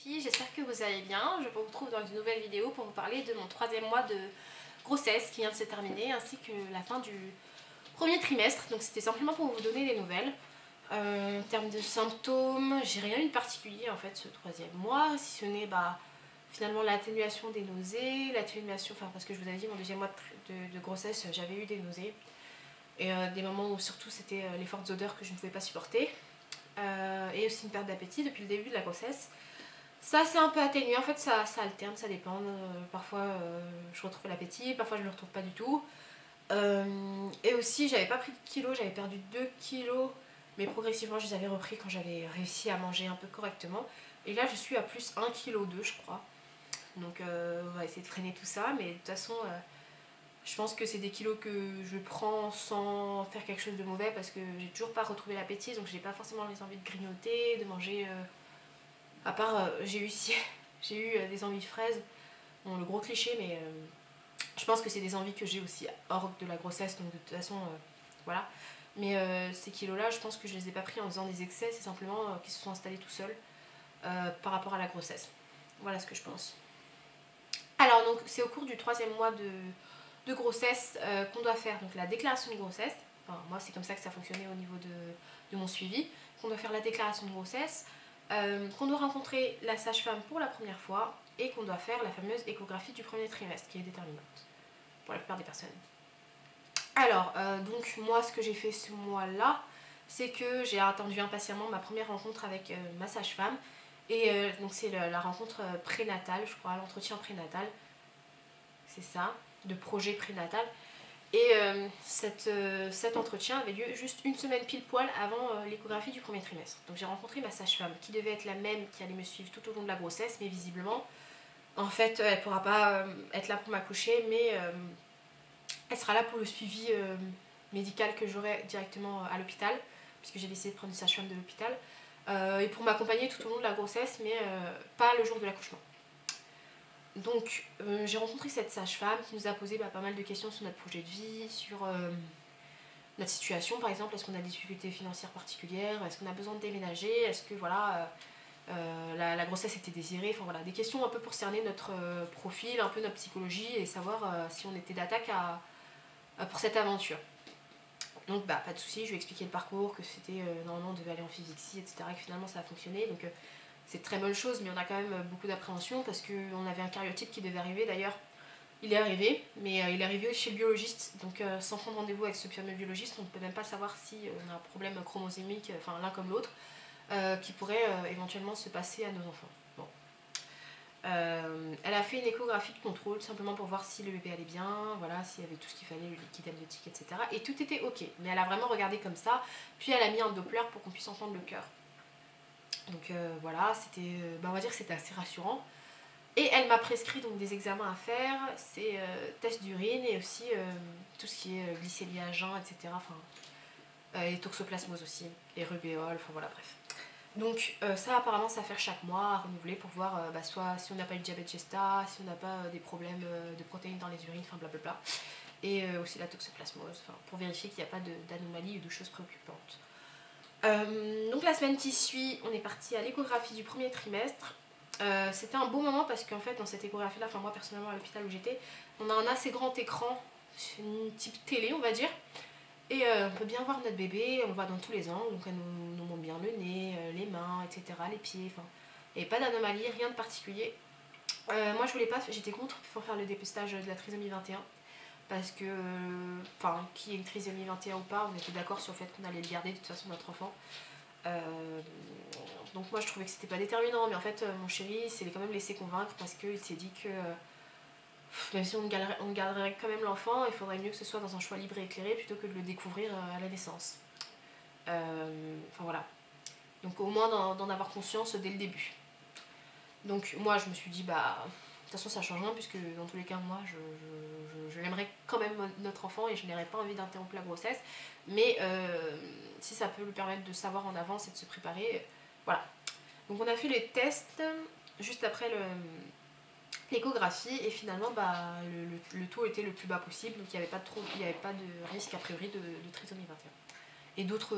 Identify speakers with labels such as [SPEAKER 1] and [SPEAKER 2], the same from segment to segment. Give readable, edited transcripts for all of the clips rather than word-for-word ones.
[SPEAKER 1] J'espère que vous allez bien. Je vous retrouve dans une nouvelle vidéo pour vous parler de mon 3e mois de grossesse qui vient de se terminer, ainsi que la fin du premier trimestre. Donc c'était simplement pour vous donner des nouvelles. En termes de symptômes, j'ai rien eu de particulier en fait ce 3e mois, si ce n'est finalement l'atténuation des nausées, l'atténuation, parce que je vous avais dit mon 2e mois de grossesse j'avais eu des nausées. Et des moments où surtout c'était les fortes odeurs que je ne pouvais pas supporter. Et aussi une perte d'appétit depuis le début de la grossesse. Ça c'est un peu atténué, en fait ça alterne, ça dépend. Parfois je retrouve l'appétit, parfois je ne le retrouve pas du tout. Et aussi j'avais pas pris de kilos, j'avais perdu 2 kilos, mais progressivement je les avais repris quand j'avais réussi à manger un peu correctement. Et là je suis à plus 1,2 kg je crois. Donc on va essayer de freiner tout ça, mais de toute façon je pense que c'est des kilos que je prends sans faire quelque chose de mauvais, parce que j'ai toujours pas retrouvé l'appétit, donc j'ai pas forcément les envies de grignoter, de manger. À part, j'ai eu des envies de fraises. Bon, le gros cliché, mais je pense que c'est des envies que j'ai aussi hors de la grossesse, donc de toute façon, voilà. Mais ces kilos-là, je pense que je les ai pas pris en faisant des excès, c'est simplement qu'ils se sont installés tout seuls par rapport à la grossesse. Voilà ce que je pense. Alors, donc, c'est au cours du 3e mois de grossesse qu'on doit faire donc la déclaration de grossesse. Enfin, moi, c'est comme ça que ça fonctionnait au niveau de mon suivi. Qu'on doit faire la déclaration de grossesse. Qu'on doit rencontrer la sage-femme pour la première fois et qu'on doit faire la fameuse échographie du premier trimestre qui est déterminante pour la plupart des personnes. Alors, donc moi ce que j'ai fait ce mois-là, c'est que j'ai attendu impatiemment ma première rencontre avec ma sage-femme. Et donc c'est la rencontre prénatale, je crois, l'entretien prénatal, c'est ça, de projet prénatal. Et cet entretien avait lieu juste une semaine pile poil avant l'échographie du premier trimestre. Donc j'ai rencontré ma sage-femme qui devait être la même qui allait me suivre tout au long de la grossesse, mais visiblement, en fait, elle ne pourra pas être là pour m'accoucher, mais elle sera là pour le suivi médical que j'aurai directement à l'hôpital, puisque j'ai décidé de prendre une sage-femme de l'hôpital, et pour m'accompagner tout au long de la grossesse, mais pas le jour de l'accouchement. Donc j'ai rencontré cette sage-femme qui nous a posé pas mal de questions sur notre projet de vie, sur notre situation par exemple. Est-ce qu'on a des difficultés financières particulières, est-ce qu'on a besoin de déménager, est-ce que voilà la grossesse était désirée, enfin voilà, des questions un peu pour cerner notre profil, un peu notre psychologie et savoir si on était d'attaque pour cette aventure. Donc pas de soucis, je lui ai expliqué le parcours, que c'était normalement on devait aller en physique-psy, etc. et que finalement ça a fonctionné. Donc c'est une très bonne chose, mais on a quand même beaucoup d'appréhension parce qu'on avait un cariotype qui devait arriver. D'ailleurs, il est arrivé, mais il est arrivé chez le biologiste. Donc sans prendre rendez-vous avec ce fameux biologiste, on ne peut même pas savoir si on a un problème chromosomique, enfin l'un comme l'autre, qui pourrait éventuellement se passer à nos enfants. Bon. Elle a fait une échographie de contrôle simplement pour voir si le bébé allait bien, voilà, s'il y avait tout ce qu'il fallait, le liquide amniotique, etc. Et tout était ok. Mais elle a vraiment regardé comme ça, puis elle a mis un Doppler pour qu'on puisse entendre le cœur. Donc voilà, c'était, on va dire que c'était assez rassurant. Et elle m'a prescrit donc des examens à faire, c'est tests d'urine et aussi tout ce qui est glycémie à jeun, etc. Enfin, et toxoplasmose aussi, et rubéole, enfin voilà, bref. Donc ça apparemment c'est à faire chaque mois, à renouveler pour voir soit si on n'a pas eu de diabète gesta, si on n'a pas des problèmes de protéines dans les urines, enfin blablabla. Et aussi la toxoplasmose, pour vérifier qu'il n'y a pas d'anomalie ou de choses préoccupantes. Donc la semaine qui suit, on est parti à l'échographie du premier trimestre. C'était un beau moment parce qu'en fait dans cette échographie là, enfin moi personnellement à l'hôpital où j'étais, on a un assez grand écran, une type télé on va dire, et on peut bien voir notre bébé, on le voit dans tous les angles, donc elle nous montre bien le nez, les mains, etc., les pieds, enfin il n'y avait pas d'anomalie, rien de particulier. Moi je voulais pas, j'étais contre pour faire le dépistage de la trisomie 21 parce que, qu'il y ait une trisomie 21 ou pas, on était d'accord sur le fait qu'on allait le garder de toute façon notre enfant. Donc moi je trouvais que c'était pas déterminant, mais en fait mon chéri s'est quand même laissé convaincre parce qu'il s'est dit que même si on garderait quand même l'enfant, il faudrait mieux que ce soit dans un choix libre et éclairé plutôt que de le découvrir à la naissance. Enfin voilà. Donc au moins d'en avoir conscience dès le début. Donc moi je me suis dit de toute façon ça change rien puisque dans tous les cas moi je l'aimerais quand même notre enfant et je n'aurais pas envie d'interrompre la grossesse, mais si ça peut lui permettre de savoir en avance et de se préparer, voilà. Donc on a fait les tests juste après l'échographie et finalement le taux était le plus bas possible, donc il n'y avait pas de risque a priori de trisomie 21. Et d'autres,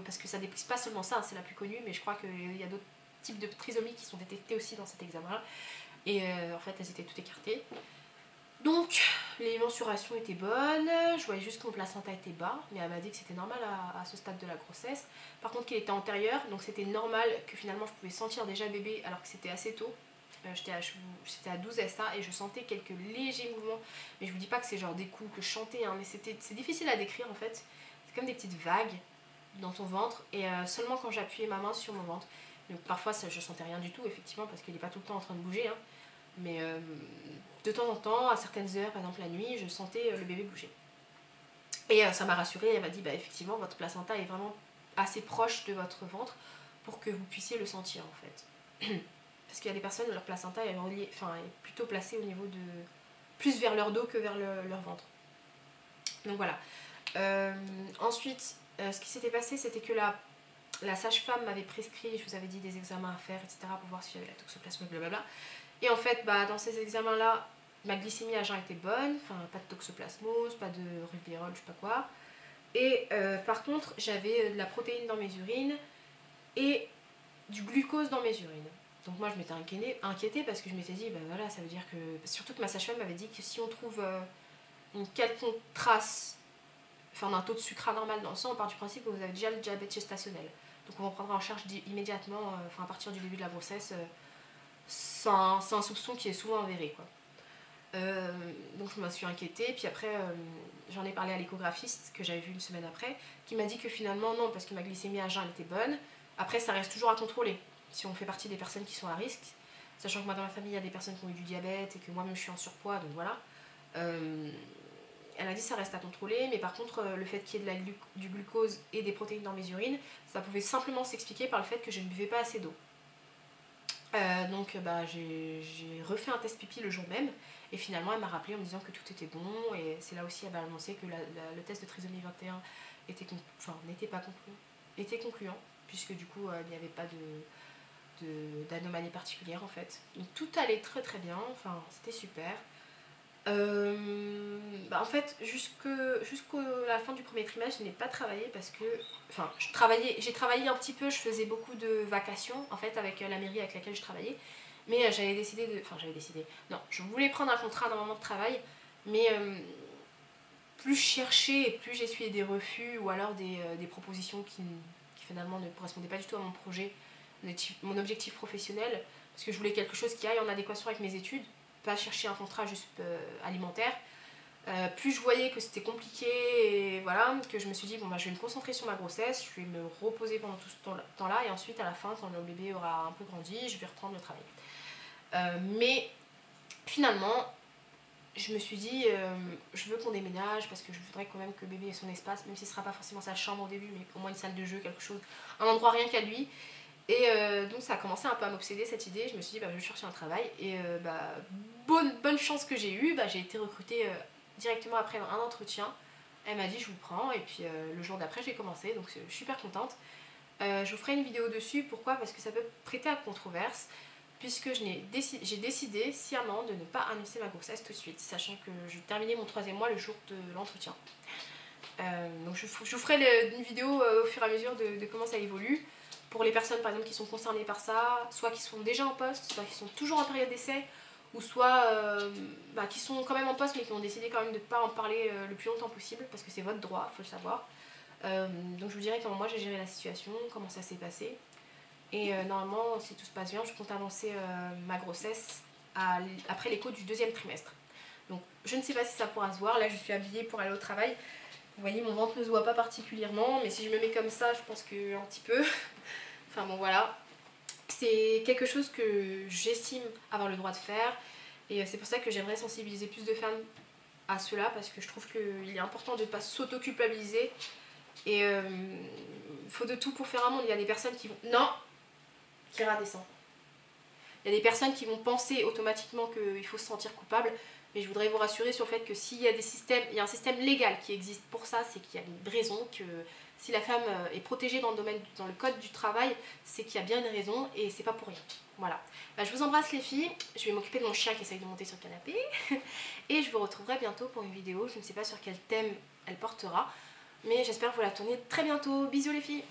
[SPEAKER 1] parce que ça dépiste pas seulement ça, c'est la plus connue, mais je crois qu'il y a d'autres types de trisomie qui sont détectés aussi dans cet examen-là. Et en fait, elles étaient toutes écartées. Donc, les mensurations étaient bonnes, je voyais juste que mon placenta était bas, mais elle m'a dit que c'était normal à ce stade de la grossesse. Par contre, qu'il était antérieur, donc c'était normal que finalement je pouvais sentir déjà le bébé alors que c'était assez tôt. C'était à 12 SA et je sentais quelques légers mouvements, mais je vous dis pas que c'est genre des coups que je chantais, hein, mais c'est difficile à décrire en fait. C'est comme des petites vagues dans ton ventre et seulement quand j'appuyais ma main sur mon ventre. Donc parfois je sentais rien du tout effectivement parce qu'il n'est pas tout le temps en train de bouger, hein. Mais de temps en temps, à certaines heures, par exemple la nuit, je sentais le bébé bouger. Et ça m'a rassurée, elle m'a dit bah effectivement votre placenta est vraiment assez proche de votre ventre pour que vous puissiez le sentir en fait. Parce qu'il y a des personnes, leur placenta est plutôt placé au niveau de... plus vers leur dos que vers leur ventre. Donc voilà. Ensuite, ce qui s'était passé, c'était que la sage-femme m'avait prescrit, je vous avais dit, des examens à faire, etc. pour voir si j'avais la toxoplasmose, blablabla. Et en fait, dans ces examens-là, ma glycémie à jeun était bonne, enfin pas de toxoplasmose, pas de rubéole, je sais pas quoi. Et par contre, j'avais de la protéine dans mes urines et du glucose dans mes urines. Donc moi je m'étais inquiétée parce que je m'étais dit, voilà, ça veut dire que... Surtout que ma sage-femme m'avait dit que si on trouve une quelconque trace d'un taux de sucre anormal dans le sang, on part du principe que vous avez déjà le diabète gestationnel. Donc on en prendra en charge immédiatement, à partir du début de la grossesse, c'est un soupçon qui est souvent avéré, quoi. Donc je me suis inquiétée, puis après j'en ai parlé à l'échographiste que j'avais vu une semaine après, qui m'a dit que finalement non, parce que ma glycémie à jeun elle était bonne. Après ça reste toujours à contrôler si on fait partie des personnes qui sont à risque, sachant que moi dans ma famille il y a des personnes qui ont eu du diabète et que moi-même je suis en surpoids, donc voilà. Elle a dit ça reste à contrôler, mais par contre le fait qu'il y ait du glucose et des protéines dans mes urines, ça pouvait simplement s'expliquer par le fait que je ne buvais pas assez d'eau. Donc j'ai refait un test pipi le jour même et finalement elle m'a rappelé en me disant que tout était bon, et c'est là aussi elle m'a annoncé que le test de trisomie 21 était concluant, puisque du coup il n'y avait pas d'anomalie particulière en fait. Donc tout allait très très bien, enfin c'était super. En fait jusqu'à la fin du premier trimestre je n'ai pas travaillé parce que j'ai travaillé un petit peu, je faisais beaucoup de vacations en fait avec la mairie avec laquelle je travaillais, mais je voulais prendre un contrat d'un moment de travail, mais plus je cherchais et plus j'essuyais des refus ou alors des propositions qui finalement ne correspondaient pas du tout à mon projet, mon objectif professionnel, parce que je voulais quelque chose qui aille en adéquation avec mes études, pas chercher un contrat juste alimentaire. Plus je voyais que c'était compliqué, et voilà, que je me suis dit je vais me concentrer sur ma grossesse, je vais me reposer pendant tout ce temps-là, et ensuite à la fin, quand le bébé aura un peu grandi, je vais reprendre le travail. Mais finalement, je me suis dit, je veux qu'on déménage parce que je voudrais quand même que le bébé ait son espace, même si ce ne sera pas forcément sa chambre au début, mais au moins une salle de jeu, quelque chose, un endroit rien qu'à lui. Et donc ça a commencé un peu à m'obséder cette idée, je me suis dit je vais chercher un travail, et bonne chance que j'ai eue, j'ai été recrutée directement après un entretien. Elle m'a dit je vous prends, et puis le jour d'après j'ai commencé, donc je suis super contente. Je vous ferai une vidéo dessus, pourquoi? Parce que ça peut prêter à controverse, puisque j'ai décidé sciemment de ne pas annoncer ma grossesse tout de suite, sachant que je terminais mon 3e mois le jour de l'entretien. Donc je vous ferai une vidéo au fur et à mesure de comment ça évolue. Pour les personnes par exemple qui sont concernées par ça, soit qui sont déjà en poste, soit qui sont toujours en période d'essai, ou soit qui sont quand même en poste mais qui ont décidé quand même de ne pas en parler le plus longtemps possible, parce que c'est votre droit, il faut le savoir. Donc je vous dirai comment moi j'ai géré la situation, comment ça s'est passé. Et normalement, si tout se passe bien, je compte annoncer ma grossesse après l'écho du 2e trimestre. Donc je ne sais pas si ça pourra se voir, là je suis habillée pour aller au travail. Vous voyez, mon ventre ne se voit pas particulièrement, mais si je me mets comme ça, je pense qu'un petit peu. Enfin bon, voilà. C'est quelque chose que j'estime avoir le droit de faire, et c'est pour ça que j'aimerais sensibiliser plus de femmes à cela, parce que je trouve qu'il est important de ne pas s'auto-culpabiliser. Et il faut de tout pour faire un monde. Il y a des personnes qui vont... Non, Kira descend. Il y a des personnes qui vont penser automatiquement qu'il faut se sentir coupable. Mais je voudrais vous rassurer sur le fait que s'il y a il y a un système légal qui existe pour ça, c'est qu'il y a une raison, que si la femme est protégée dans le code du travail, c'est qu'il y a bien une raison et c'est pas pour rien. Voilà. Je vous embrasse les filles, je vais m'occuper de mon chien qui essaye de monter sur le canapé et je vous retrouverai bientôt pour une vidéo. Je ne sais pas sur quel thème elle portera, mais j'espère vous la tourner très bientôt. Bisous les filles!